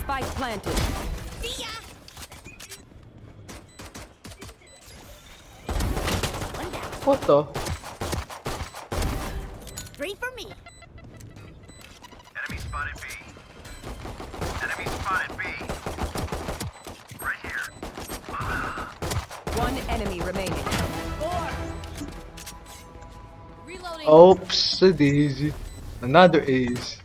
Spike planted. See ya. One down. What the? Three for me. Enemy spotted B. Enemy spotted B. Right here. One enemy remaining. Four. Reloading. Oops, daisy. Another ace.